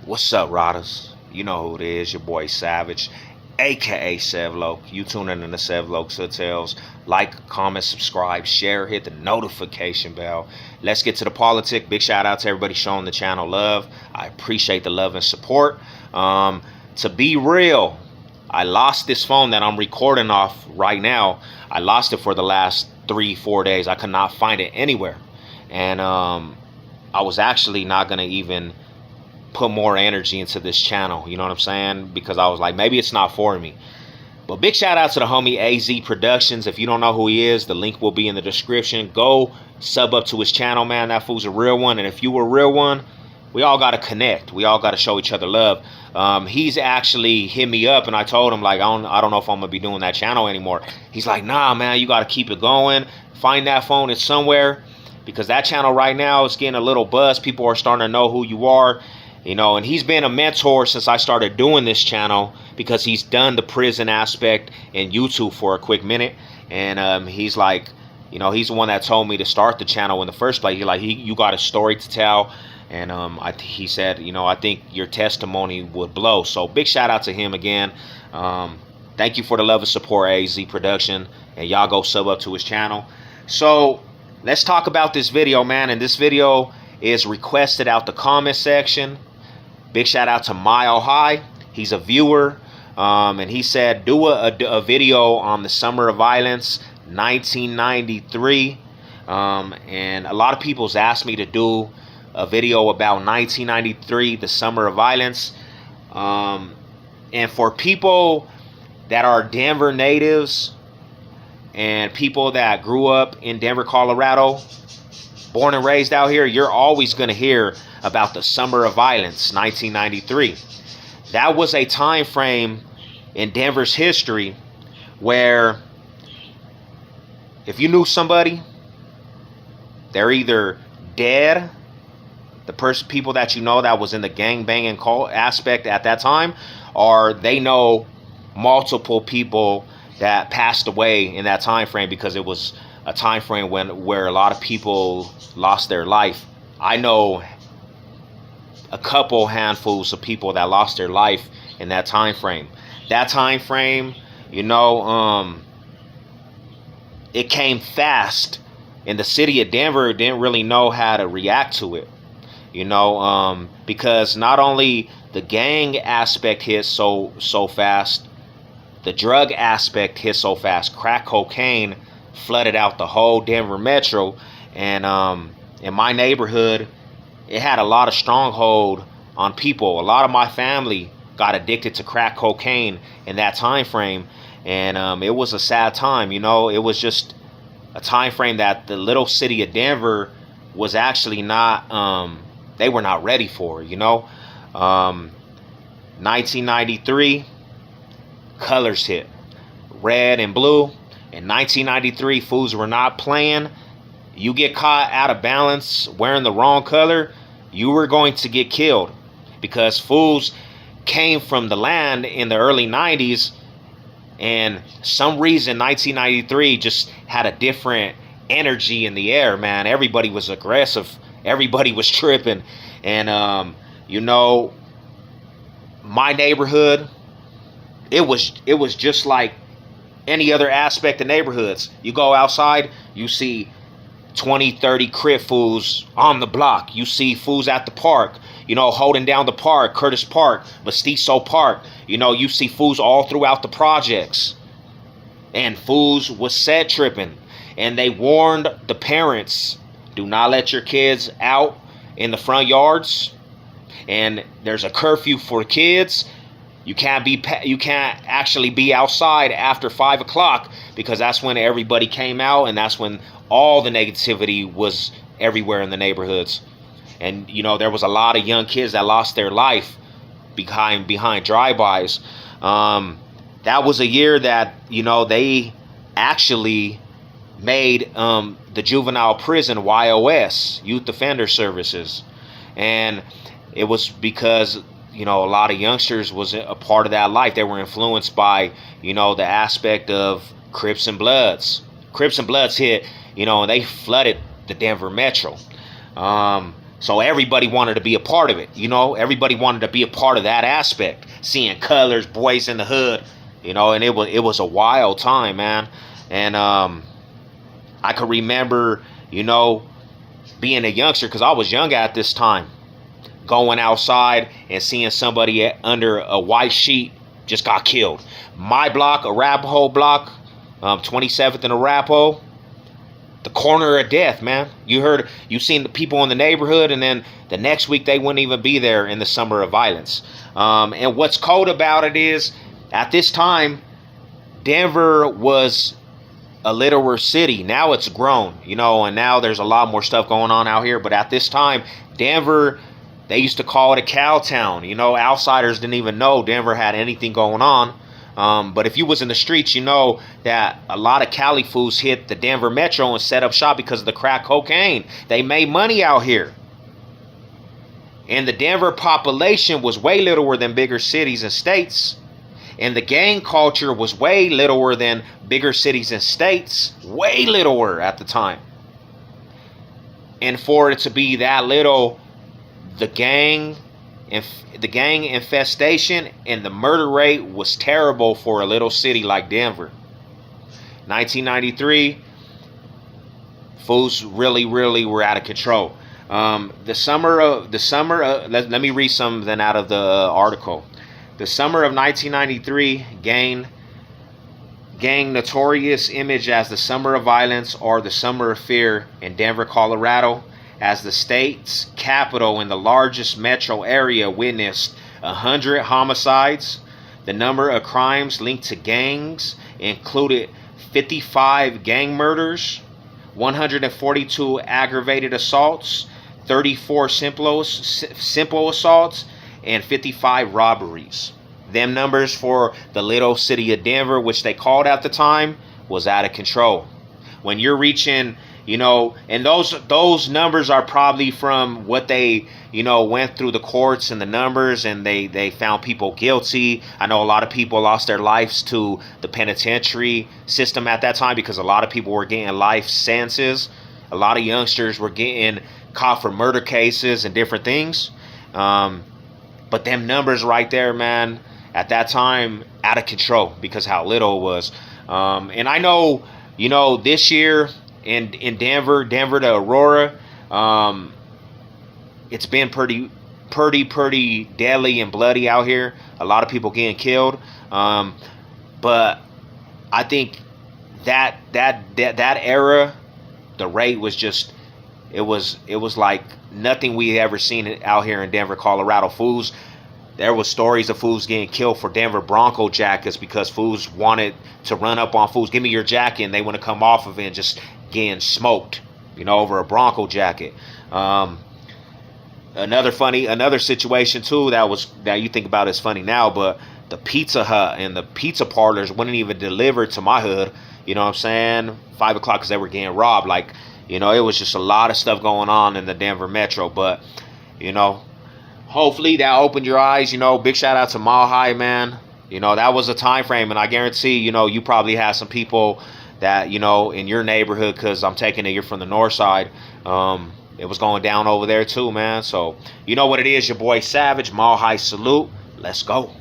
What's up, Rodders? You know who it is, your boy Savage, aka Sevloke. You tune in to the Sevloke Hotels. Like, comment, subscribe, share, hit the notification bell. Let's get to the politic. Big shout out to everybody showing the channel love. I appreciate the love and support. To be real, I lost this phone that I'm recording off right now. I lost it for the last 3-4 days. I could not find it anywhere. And I was actually not going to even put more energy into this channel, you know what I'm saying, because I was like, maybe it's not for me. But big shout out to the homie AZ Productions. If you don't know who he is, the link will be in the description. Go sub up to his channel, man. That fool's a real one. And if you were a real one, we all got to connect. We all got to show each other love. He's actually hit me up, and I told him, like, I don't know if I'm gonna be doing that channel anymore. He's like, nah, man, you got to keep it going. Find that phone. It's somewhere, because that channel right now is getting a little buzz. People are starting to know who you are. You know, and he's been a mentor since I started doing this channel, because he's done the prison aspect in YouTube for a quick minute. And he's like, you know, he's the one that told me to start the channel in the first place. You got a story to tell. And he said, you know, I think your testimony would blow. So big shout out to him again. Thank you for the love and support, AZ Production. And y'all go sub up to his channel. So let's talk about this video, man. And this video is requested out the comment section. Big shout out to Mile High. He's a viewer, and he said, do a video on the Summer of Violence 1993. And a lot of people's asked me to do a video about 1993, the Summer of Violence. And for people that are Denver natives and people that grew up in Denver, Colorado, born and raised out here, you're always going to hear about the Summer of Violence, 1993. That was a time frame in Denver's history where if you knew somebody, they're either dead, the people that you know that was in the gang banging aspect at that time, or they know multiple people that passed away in that time frame, because it was a time frame where a lot of people lost their life. I know a couple handfuls of people that lost their life in that time frame. That time frame, you know, it came fast, and the city of Denver didn't really know how to react to it, you know, because not only the gang aspect hit so fast, the drug aspect hit so fast. Crack cocaine flooded out the whole Denver metro, and in my neighborhood, it had a lot of stronghold on people. A lot of my family got addicted to crack cocaine in that time frame, and it was a sad time. You know, it was just a time frame that the little city of Denver was actually not, they were not ready for, you know. 1993, colors hit, red and blue. In 1993, fools were not playing. You get caught out of balance wearing the wrong color, you were going to get killed, because fools came from the land in the early 90s, and some reason 1993 just had a different energy in the air, man. Everybody was aggressive, everybody was tripping, and you know, my neighborhood, it was just like any other aspect of neighborhoods. You go outside, you see 20-30 Crip fools on the block. You see fools at the park, you know, holding down the park, Curtis Park, Mestizo Park. You know, you see fools all throughout the projects. And fools was set tripping. And they warned the parents, do not let your kids out in the front yards. And there's a curfew for kids. You can't actually be outside after 5 o'clock, because that's when everybody came out, and that's when all the negativity was everywhere in the neighborhoods. And you know, there was a lot of young kids that lost their life behind drive-bys. That was a year that, you know, they actually made the juvenile prison YOS, Youth Offender Services, and it was because, you know, a lot of youngsters was a part of that life. They were influenced by, you know, the aspect of Crips and Bloods. Crips and Bloods hit, you know, and they flooded the Denver metro. So everybody wanted to be a part of it, you know. Everybody wanted to be a part of that aspect, seeing colors, boys in the hood, you know. And it was a wild time, man. And I could remember, you know, being a youngster, because I was young at this time, going outside and seeing somebody under a white sheet just got killed. My block, Arapahoe block, 27th and Arapahoe, the corner of death, man. You seen the people in the neighborhood, and then the next week they wouldn't even be there in the summer of violence. And what's cold about it is, at this time, Denver was a littler city. Now it's grown, you know, and now there's a lot more stuff going on out here. But at this time, Denver, they used to call it a cow town. You know, outsiders didn't even know Denver had anything going on. But if you was in the streets, you know that a lot of Cali fools hit the Denver metro and set up shop because of the crack cocaine. They made money out here. And the Denver population was way littler than bigger cities and states. And the gang culture was way littler than bigger cities and states. Way littler at the time. And for it to be that little, the gang infestation and the murder rate was terrible for a little city like Denver. 1993, fools really were out of control. Let me read something out of the article. The summer of 1993 gained notorious image as the summer of violence or the summer of fear in Denver, Colorado, as the state's capital and the largest metro area witnessed 100 homicides. The number of crimes linked to gangs included 55 gang murders, 142 aggravated assaults, 34 simple assaults, and 55 robberies. Them numbers for the little city of Denver, which they called at the time, was out of control. When you're reaching, you know, and those numbers are probably from what they, you know, went through the courts and the numbers, and they found people guilty. I know a lot of people lost their lives to the penitentiary system at that time because a lot of people were getting life sentences. A lot of youngsters were getting caught for murder cases and different things. But them numbers right there, man, at that time, out of control because how little it was. And I know, you know, this year in Denver to Aurora, it's been pretty deadly and bloody out here. A lot of people getting killed. But I think that era, the rate was just, it was like nothing we had ever seen out here in Denver, Colorado. Fools, there was stories of fools getting killed for Denver Bronco jackets because fools wanted to run up on fools. Give me your jacket, and they want to come off of it and just getting smoked, you know, over a Bronco jacket. Another situation too that you think about is funny now, but the Pizza Hut and the pizza parlors wouldn't even deliver to my hood. You know what I'm saying? 5 o'clock because they were getting robbed. Like, you know, it was just a lot of stuff going on in the Denver metro. But, you know, hopefully that opened your eyes. You know, big shout out to Mile High, man. You know, that was a time frame, and I guarantee, you know, you probably had some people that, you know, in your neighborhood, because I'm taking it, you're from the north side. It was going down over there too, man. So, you know what it is, your boy Savage, Mile High salute. Let's go.